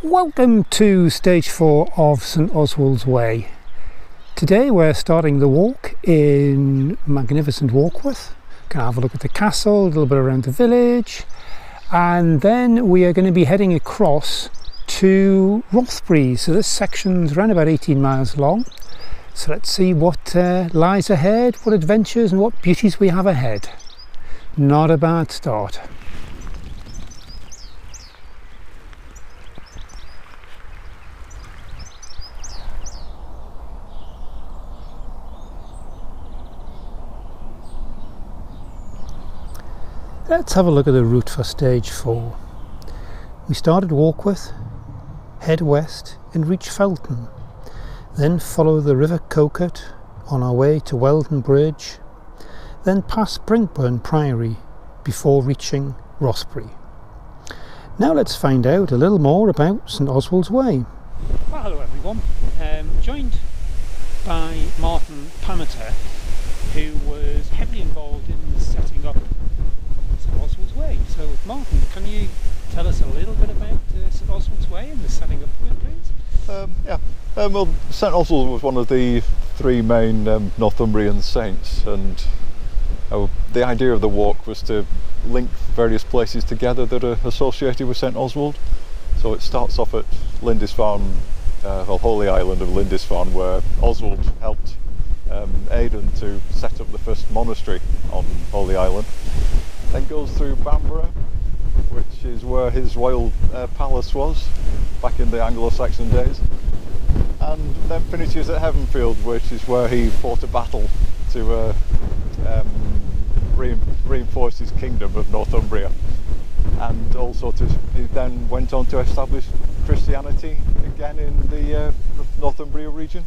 Welcome to stage 4 of St Oswald's Way. Today we're starting the walk in magnificent Warkworth. Gonna have a look at the castle, a little bit around the village, and then we are going to be heading across to Rothbury. So this section's around about 18 miles long. So let's see what lies ahead, what adventures and what beauties we have ahead. Not a bad start. Let's have a look at the route for stage 4. We start at Warkworth, head west and reach Felton, then follow the River Coquet on our way to Weldon Bridge, then pass Brinkburn Priory before reaching Rothbury. Now let's find out a little more about St Oswald's Way. Well, hello everyone, joined by Martin Pameter, who was heavily involved in setting up St Oswald's Way. So Martin, can you tell us a little bit about St Oswald's Way and the setting up of it, please? Well, St Oswald was one of the three main Northumbrian saints, and the idea of the walk was to link various places together that are associated with St Oswald. So it starts off at Lindisfarne, Holy Island of Lindisfarne, where Oswald helped Aidan to set up the first monastery on Holy Island. Then goes through Bamborough, which is where his royal palace was back in the Anglo-Saxon days, and then finishes at Heavenfield, which is where he fought a battle to reinforce his kingdom of Northumbria, and also he then went on to establish Christianity again in the Northumbria region.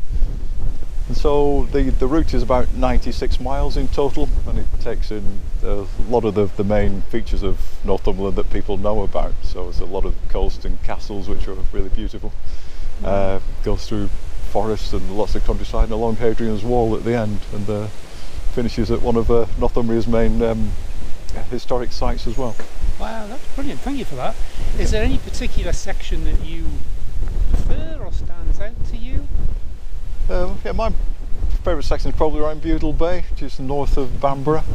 And so the route is about 96 miles in total, and it takes in a lot of the main features of Northumberland that people know about. So there's a lot of coast and castles which are really beautiful. Goes through forests and lots of countryside and along Hadrian's Wall at the end, and finishes at one of Northumbria's main historic sites as well. Wow, that's brilliant, thank you for that. Is there any particular section that you prefer or stands out to you? My favourite section is probably around Budle Bay, which is north of Bamborough.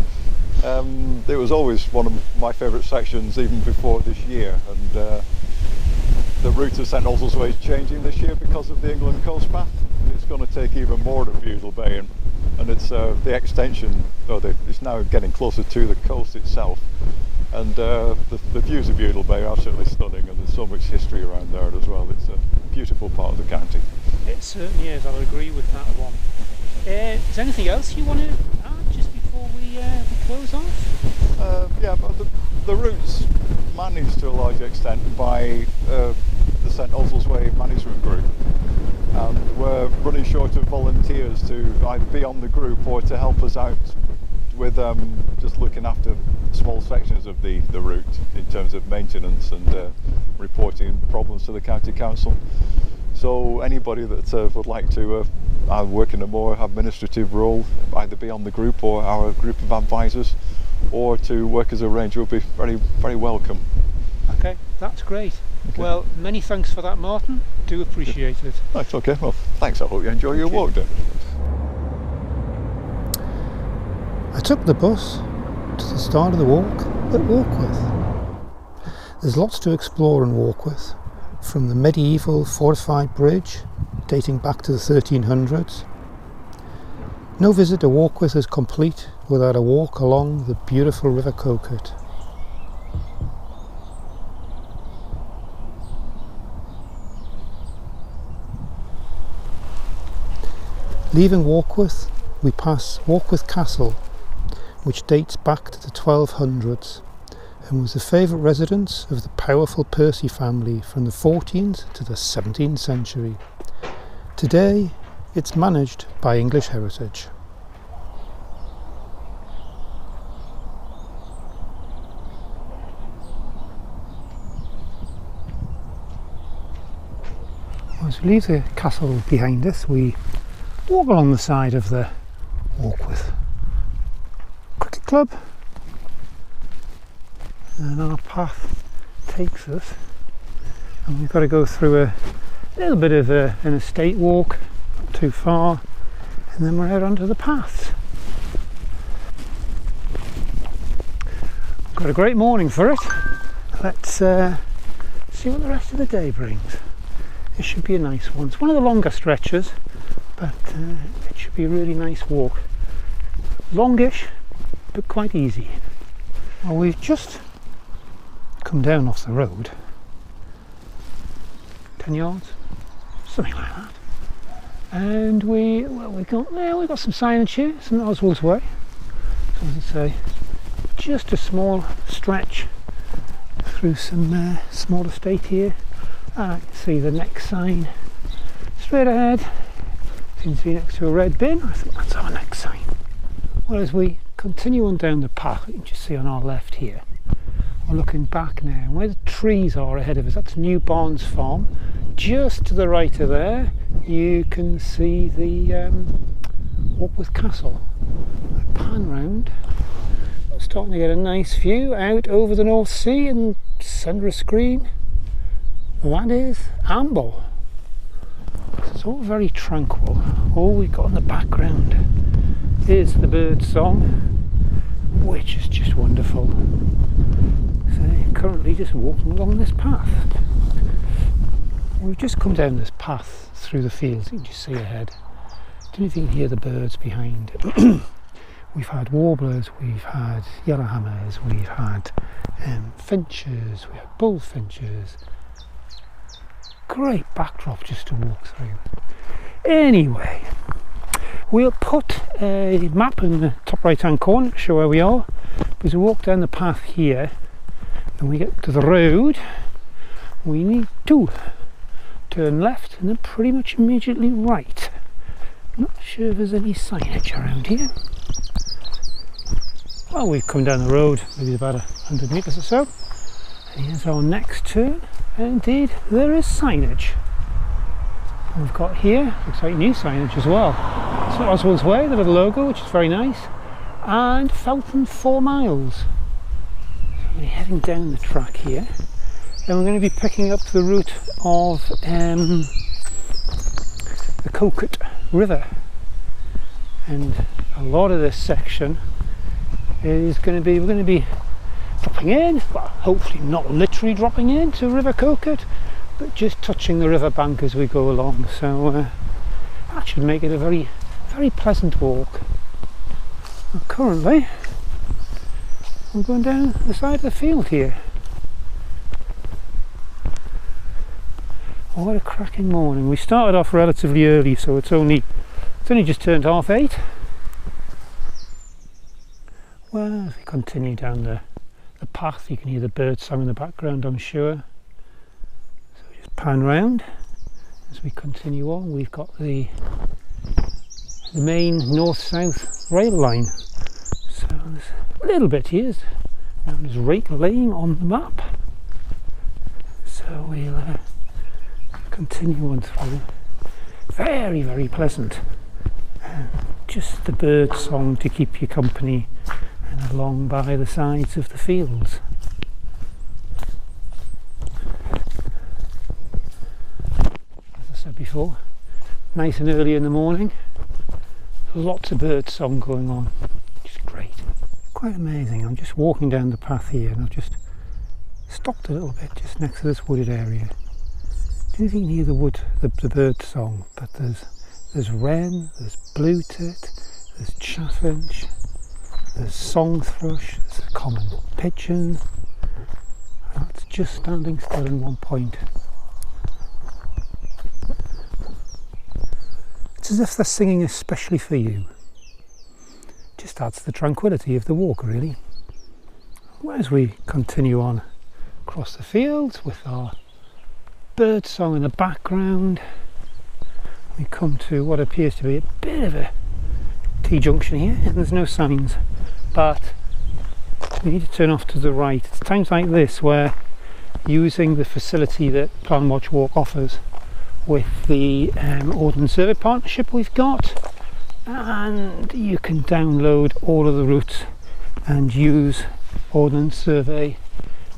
It was always one of my favourite sections even before this year, and the route of St Oswald's Way is changing this year because of the England Coast Path, and it's going to take even more of Budle Bay, and it's the extension, it's now getting closer to the coast itself, and the views of Budle Bay are absolutely stunning, and there's so much history around there as well. It's a beautiful part of the county. It certainly is, I'll agree with that one. Is there anything else you want to add just before we close off? The route's managed to a large extent by the St Oswald's Way management group, and we're running short of volunteers to either be on the group or to help us out with just looking after small sections of the route in terms of maintenance and reporting problems to the county council. So anybody that would like to work in a more administrative role, either be on the group or our group of advisors, or to work as a ranger, will be very, very welcome. Okay, that's great. Okay. Well, many thanks for that, Martin. Do appreciate it. That's okay. Well, thanks. I hope you enjoy your walk then. I took the bus to the start of the walk at Warkworth. There's lots to explore in Warkworth, from the medieval fortified bridge dating back to the 1300s. No visit to Warkworth is complete without a walk along the beautiful River Coquet. Leaving Warkworth, we pass Warkworth Castle, which dates back to the 1200s and was the favourite residence of the powerful Percy family from the 14th to the 17th century. Today, it's managed by English Heritage. As we leave the castle behind us, we walk along the side of the Warkworth Cricket Club, and our path takes us and we've got to go through a little bit of an estate walk, not too far, and then we're out onto the paths. Got a great morning for it. Let's see what the rest of the day brings. It should be a nice one. It's one of the longer stretches, but it should be a really nice walk. Longish, but quite easy. Well, we've just come down off the road. 10 yards, something like that. And we've got some signage here, St Oswald's Way. So as I say, just a small stretch through some small estate here. And I can see the next sign straight ahead. Seems to be next to a red bin. I think that's our next sign. Well, as we continue on down the path, you can just see on our left here, we're looking back now, where the trees are ahead of us, that's New Barnes Farm. Just to the right of there, you can see the Warkworth Castle. I pan round, I'm starting to get a nice view out over the North Sea, and centre of screen, that is Amble. It's all very tranquil. All we've got in the background is the bird song, which is just wonderful. So currently just walking along this path. We've just come down this path through the fields. You can just see ahead. Don't know if you can hear the birds behind. We've had warblers, we've had yellowhammers, we've had finches, we had bullfinches. Great backdrop just to walk through. Anyway, we'll put a map in the top right hand corner to show where we are. As we walk down the path here and we get to the road, we need to turn left and then pretty much immediately right. Not sure if there's any signage around here. Well, we've come down the road, maybe about 100 metres or so. And here's our next turn. And indeed, there is signage. We've got here, looks like new signage as well. St Oswald's Way, the little logo, which is very nice. And Fountain 4 miles. So we're heading down the track here. And we're going to be picking up the route of the Coquet River. And a lot of this section is going to be, we're going to be dropping in, well, hopefully not literally dropping into River Coquet, but just touching the river bank as we go along. So that should make it a very, very pleasant walk. Well, currently, we're going down the side of the field here. Oh, what a cracking morning. We started off relatively early, so it's only just turned 8:30. Well, as we continue down the path, you can hear the bird song in the background, I'm sure. So we just pan round as we continue on. We've got the main north-south rail line. So there's a little bit here known as Rake Lane on the map. So we'll continue on through. Very, very pleasant. Just the bird song to keep you company and along by the sides of the fields. As I said before, nice and early in the morning. Lots of bird song going on. Just great. Quite amazing. I'm just walking down the path here and I've just stopped a little bit just next to this wooded area. Do you think you can hear the bird song? But there's wren, there's blue tit, there's chaffinch, there's song thrush, there's a common pigeon. And that's just standing still in one point. It's as if they're singing especially for you. Just adds to the tranquility of the walk, really. As we continue on across the fields with our bird song in the background, we come to what appears to be a bit of a T-junction here, and there's no signs, but we need to turn off to the right. It's times like this where, using the facility that Plan Watch Walk offers with the Ordnance Survey partnership we've got, and you can download all of the routes and use Ordnance Survey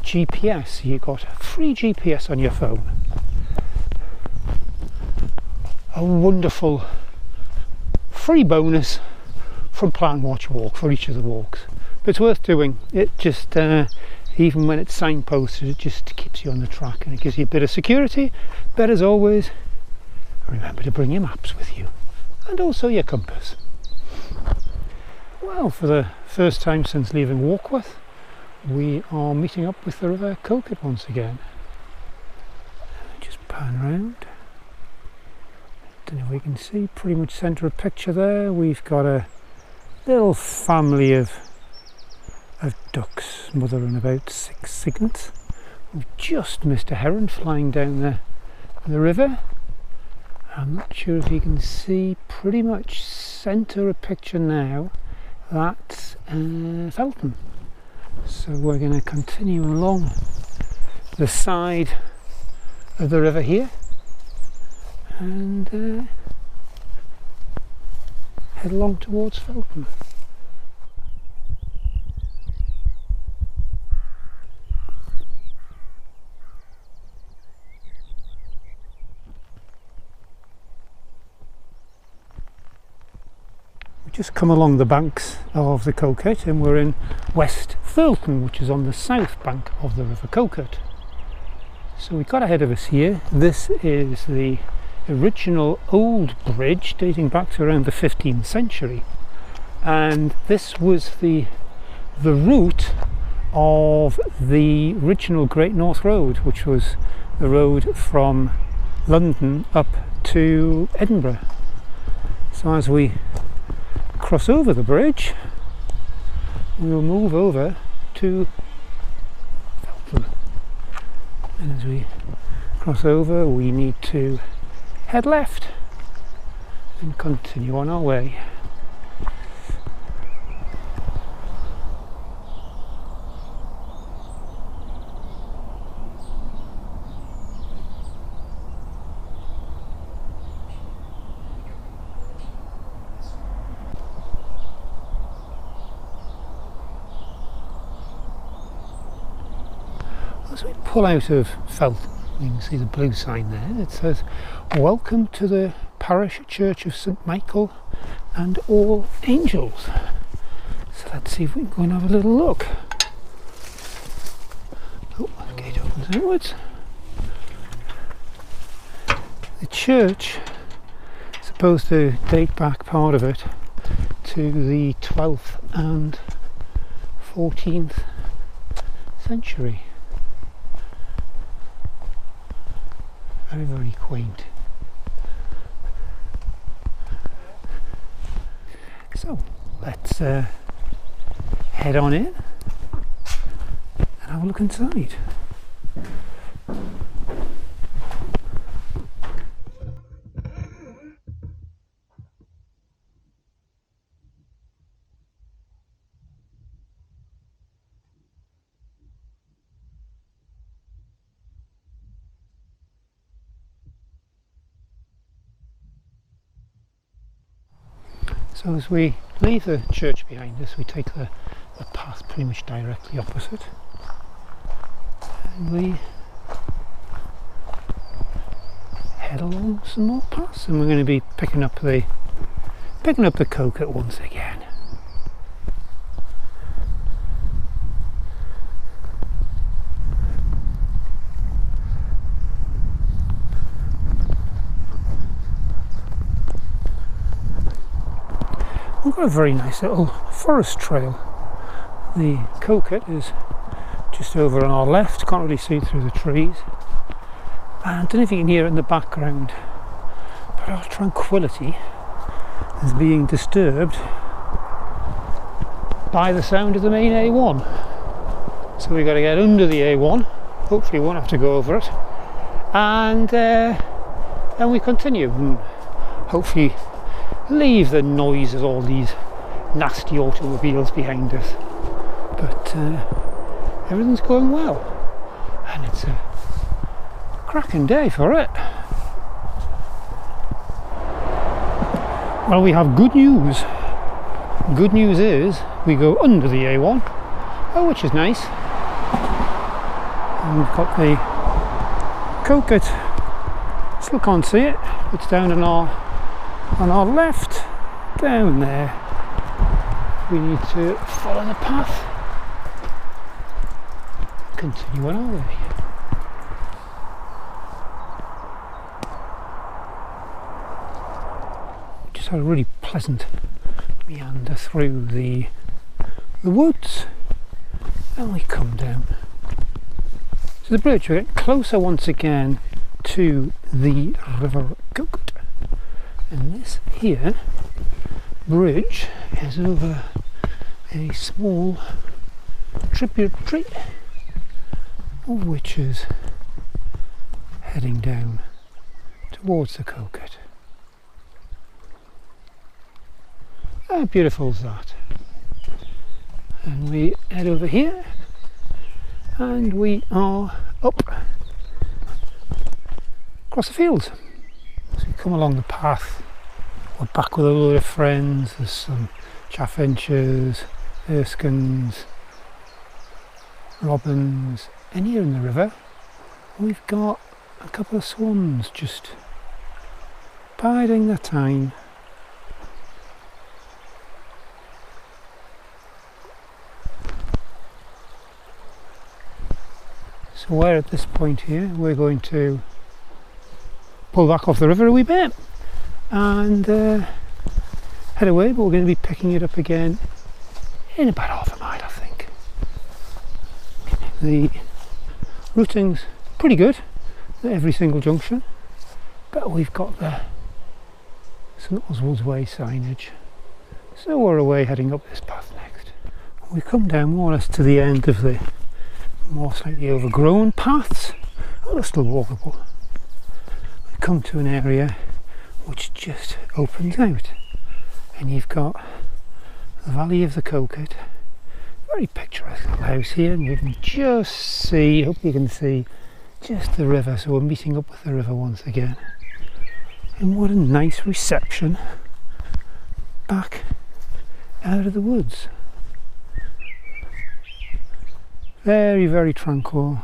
GPS. You've got free GPS on your phone. A wonderful free bonus from Plan Watch Walk for each of the walks. But it's worth doing. It just, even when it's signposted, it just keeps you on the track and it gives you a bit of security. But as always, remember to bring your maps with you and also your compass. Well, for the first time since leaving Warkworth, we are meeting up with the River Coquet once again. Just pan round. Don't know if we can see, pretty much centre of picture there. We've got a little family of ducks mothering about 6 cygnets. We've just missed a heron flying down the river. I'm not sure if you can see, pretty much centre of picture now, that's Felton. So we're going to continue along the side of the river here and head along towards Felton. Just come along the banks of the Coquet and we're in West Felton, which is on the south bank of the River Coquet. So we got ahead of us here. This is the original old bridge dating back to around the 15th century, and this was the route of the original Great North Road, which was the road from London up to Edinburgh. So as we cross over the bridge, we will move over to Felton, and as we cross over we need to head left and continue on our way. As we pull out of Felton, you can see the blue sign there. It says, "Welcome to the Parish Church of St Michael and All Angels." So let's see if we can go and have a little look. Oh, the gate opens outwards. The church is supposed to date back, part of it, to the 12th and 14th century. Very, very quaint. So let's head on in and have a look inside. So as we leave the church behind us, we take the path pretty much directly opposite, and we head along some more paths, and we're going to be picking up the Coquet once again. We've got a very nice little forest trail. The Coquet is just over on our left, can't really see through the trees. And I don't know if you can hear it in the background, but our tranquility is being disturbed by the sound of the main A1. So we've got to get under the A1, hopefully we won't have to go over it, and then we continue and hopefully leave the noise of all these nasty automobiles behind us. But everything's going well, and it's a cracking day for it. Well, we have good news. Good news is we go under the A1, which is nice. And we've got the Coquet. Still can't see it. It's down on our left, down there. We need to follow the path. Continue on our way. Just had a really pleasant meander through the woods, and we come down to the bridge. We're getting closer once again to the River Coquet, and this here bridge is over a small tributary of which is heading down towards the Coquet. How beautiful is that? And we head over here and we are up across the fields. So we come along the path, we're back with a load of friends. There's some chaffinches, erskines, robins, and here in the river we've got a couple of swans just biding their time. So we're at this point here, we're going to pull back off the river a wee bit and head away, but we're going to be picking it up again in about half a mile, I think. The routing's pretty good at every single junction, but we've got the St Oswald's Way signage, so we're away heading up this path next. We come down more or less to the end of the more slightly overgrown paths, although still walkable. We come to an area which just opens out, and you've got the valley of the Coquet, very picturesque little house here, and you can just see, hope you can see, just the river. So we're meeting up with the river once again, and what a nice reception back out of the woods. Very, very tranquil,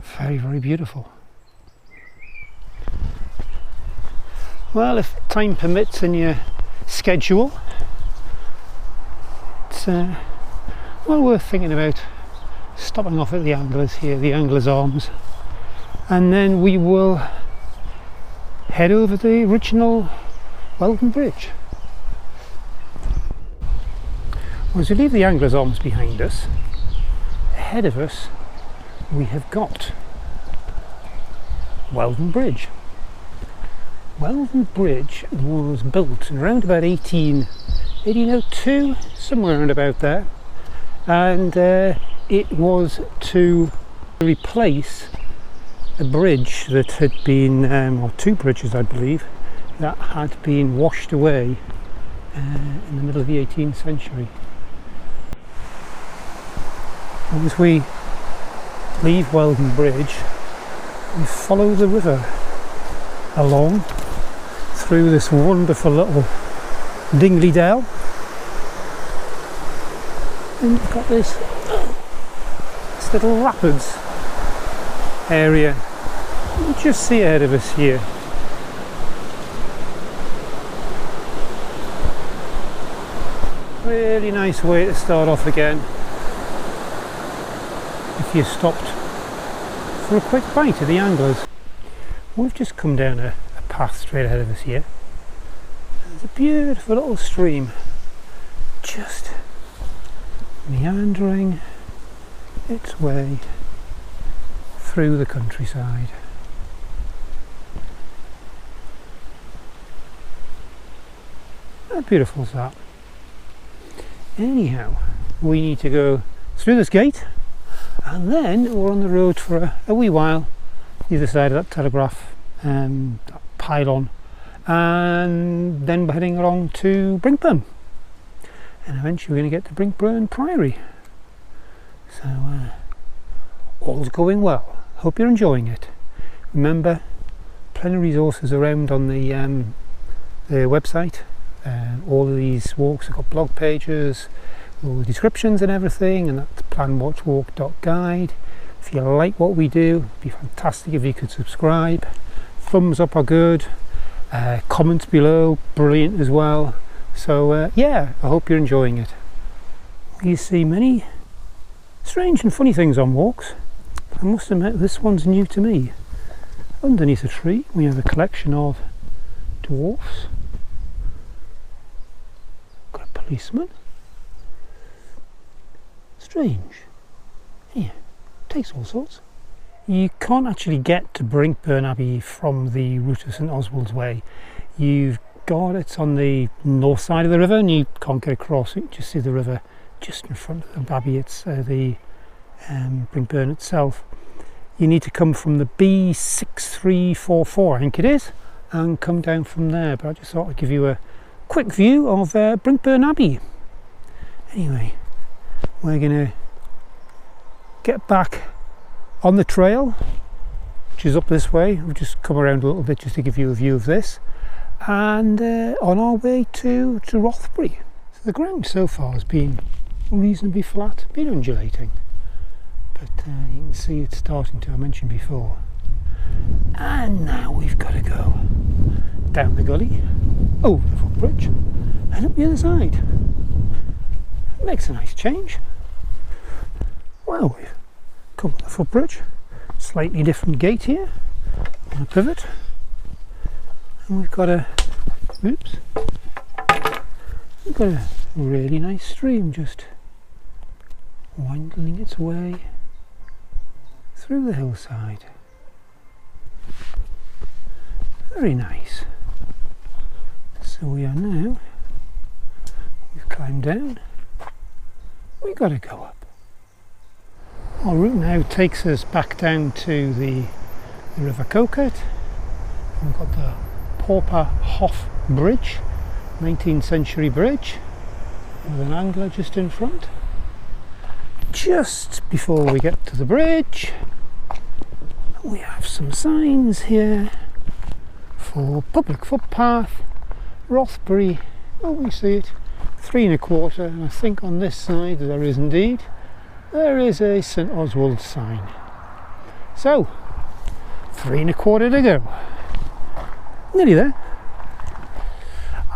very, very beautiful. Well, if time permits in your schedule, it's well worth thinking about stopping off at the Anglers here, the Anglers Arms, and then we will head over the original Weldon Bridge. Well, as we leave the Anglers Arms behind us, ahead of us we have got Weldon Bridge. Weldon Bridge was built in around about 1802, somewhere around about there, and it was to replace a bridge that had been, or two bridges I believe, that had been washed away in the middle of the 18th century. As we leave Weldon Bridge, we follow the river along through this wonderful little dingly dell, and we've got this little rapids area you just see ahead of us here. Really nice way to start off again if you stopped for a quick bite of the Anglers. We've just come down a path straight ahead of us here. There's a beautiful little stream just meandering its way through the countryside. How beautiful is that? Anyhow, we need to go through this gate, and then we're on the road for a wee while, either side of that telegraph that pylon, and then we're heading along to Brinkburn, and eventually we're going to get to Brinkburn Priory. So all's going well. Hope you're enjoying it. Remember, plenty of resources around on the website. All of these walks have got blog pages, all the descriptions and everything, and that's planwatchwalk.guide. If you like what we do, it'd be fantastic if you could subscribe. Thumbs up are good. Comments below, brilliant as well. So yeah, I hope you're enjoying it. You see many strange and funny things on walks. I must admit this one's new to me. Underneath a tree we have a collection of dwarfs. Got a policeman. Strange. Yeah, takes all sorts. You can't actually get to Brinkburn Abbey from the route of St Oswald's Way. You've got it on the north side of the river and you can't get across. You can just see the river just in front of the abbey. It's the Brinkburn itself. You need to come from the B6344, I think it is, and come down from there. But I just thought I'd give you a quick view of Brinkburn Abbey. Anyway, we're going to get back on the trail, which is up this way. We'll just come around a little bit just to give you a view of this, and on our way to Rothbury. So the ground so far has been reasonably flat, been undulating, but you can see it's starting to, I mentioned before. And now we've got to go down the gully, over the footbridge, and up the other side. It makes a nice change. Well, we've come to the footbridge, slightly different gate here, on a pivot, and we've got a really nice stream just winding its way through the hillside. Very nice. So we are now, we've climbed down, we've got to go up. Our route now takes us back down to the River Coquet. We've got the Pauper Hoff Bridge, 19th century bridge, with an angler just in front. Just before we get to the bridge, we have some signs here for public footpath, Rothbury. Oh, we see it, 3 1/4, and I think on this side there is indeed. There is a St Oswald's sign. So, 3 1/4 to go. Nearly there.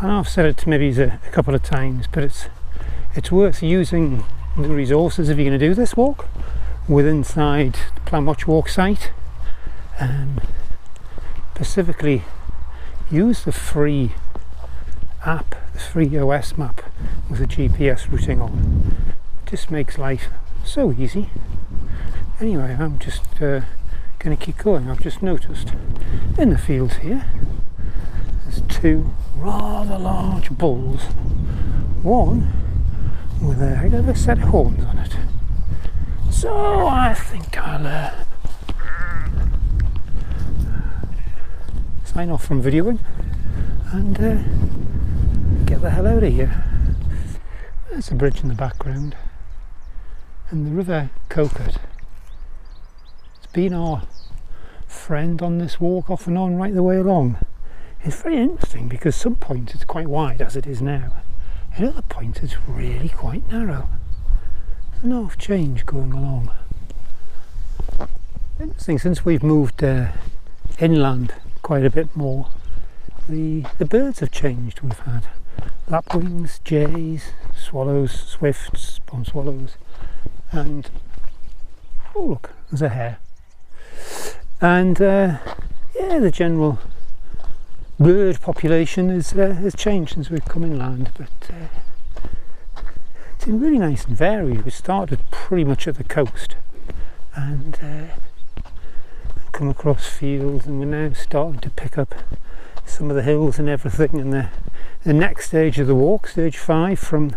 I know I've said it maybe a couple of times, but it's worth using the resources if you're going to do this walk with inside the Plan Watch Walk site. Specifically, use the free app, the free OS map with the GPS routing on. It just makes life so easy. Anyway, I'm just going to keep going. I've just noticed in the fields here there's 2 rather large bulls, one with a heck of a set of horns on it. So I think I'll sign off from videoing and get the hell out of here. There's a bridge in the background. And the River Coquet, it's been our friend on this walk off and on right the way along. It's very interesting because some points it's quite wide as it is now, and other points it's really quite narrow. There's an half change going along. Interesting, since we've moved inland quite a bit more, the birds have changed. We've had lapwings, jays, swallows, swifts, pond swallows, and oh look, there's a hare. And yeah, the general bird population has changed since we've come inland, but it's been really nice and varied. We started pretty much at the coast and come across fields, and we're now starting to pick up some of the hills and everything. And the next stage of the walk, stage 5 from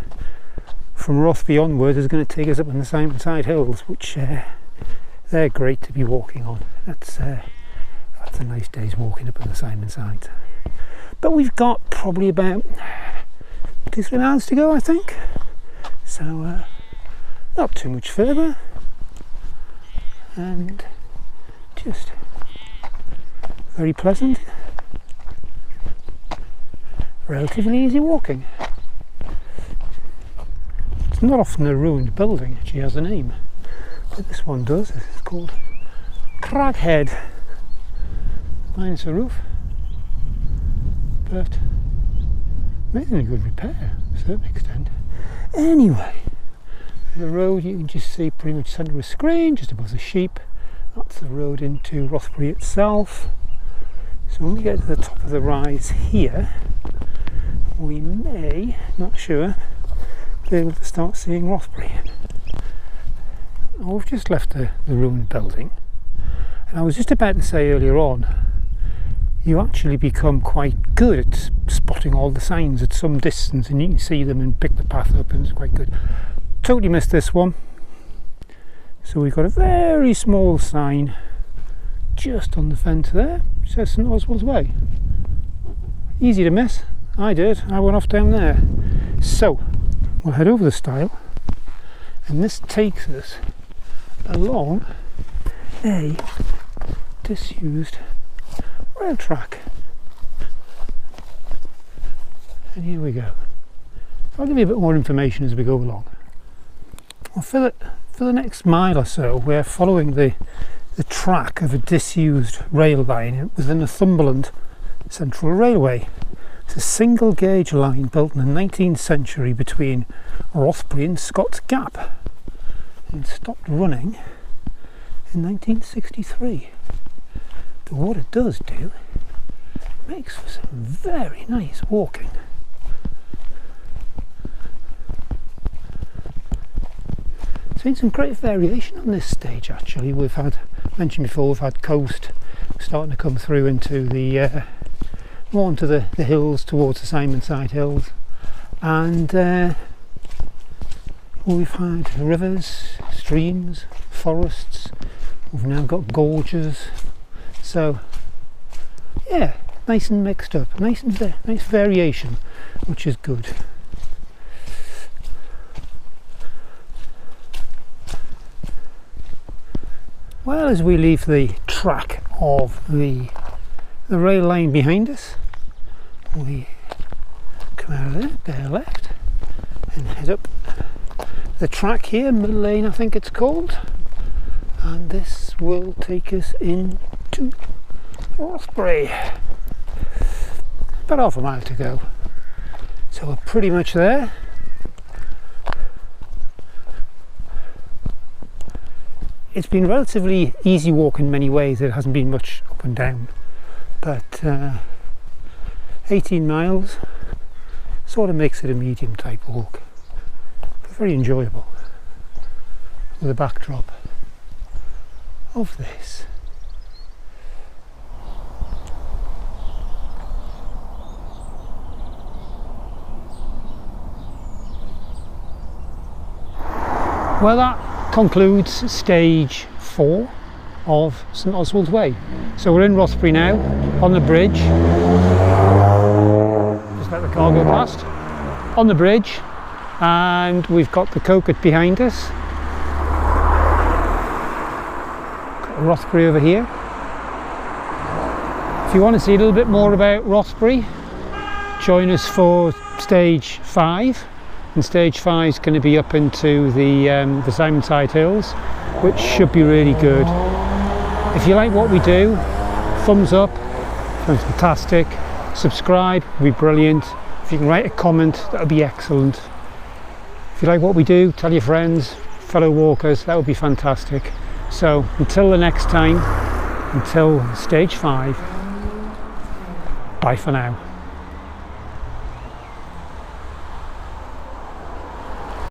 Rothbury onwards, is going to take us up on the Simonside Hills, which they're great to be walking on. That's a nice day's walking up on the Simonside. But we've got probably about 2-3 miles to go, I think. So not too much further, and just very pleasant, relatively easy walking. It's not often a ruined building actually has a name, but this one does. It's called? Craghead. Minus a roof. But made in good repair to a certain extent. Anyway, the road you can just see pretty much centre of screen, just above the sheep. That's the road into Rothbury itself. So when we get to the top of the rise here, we may, not sure, be able to start seeing Rothbury. Now, we've just left the ruined building, and I was just about to say earlier on, you actually become quite good at spotting all the signs at some distance, and you can see them and pick the path up, and it's quite good. Totally missed this one. So we've got a very small sign just on the fence there. It says St Oswald's Way. Easy to miss. I did. I went off down there. So we'll head over the stile, and this takes us along a disused rail track. And here we go. I'll give you a bit more information as we go along. Well, for the next mile or so, we're following the track of a disused rail line with the Northumberland Central Railway. It's a single gauge line built in the 19th century between Rothbury and Scott's Gap, and stopped running in 1963. But what it does do, makes for some very nice walking. Seen some great variation on this stage actually. We've had, mentioned before, we've had coast starting to come through into the more onto the hills towards the Simonside Hills, and we've had rivers, streams, forests. We've now got gorges. So yeah, nice and mixed up, nice variation, which is good. Well, as we leave the track of the rail line behind us, we come out of there, bear left, and head up the track here, Middle Lane I think it's called, and this will take us into Rothbury. About half a mile to go, so we're pretty much there. It's been relatively easy walk in many ways. It hasn't been much up and down, but 18 miles sort of makes it a medium type walk, but very enjoyable with a backdrop of this. Well, that concludes stage 4 of St Oswald's Way. So we're in Rothbury now, on the bridge. Just let the car go past. On the bridge, and we've got the Coquet behind us. Got Rothbury over here. If you want to see a little bit more about Rothbury, join us for stage 5. And stage 5 is going to be up into the Simonside Hills, which should be really good. If you like what we do, thumbs up, fantastic. Subscribe would be brilliant. If you can write a comment, that would be excellent. If you like what we do, tell your friends, fellow walkers, that would be fantastic. So until the next time, until stage 5, bye for now.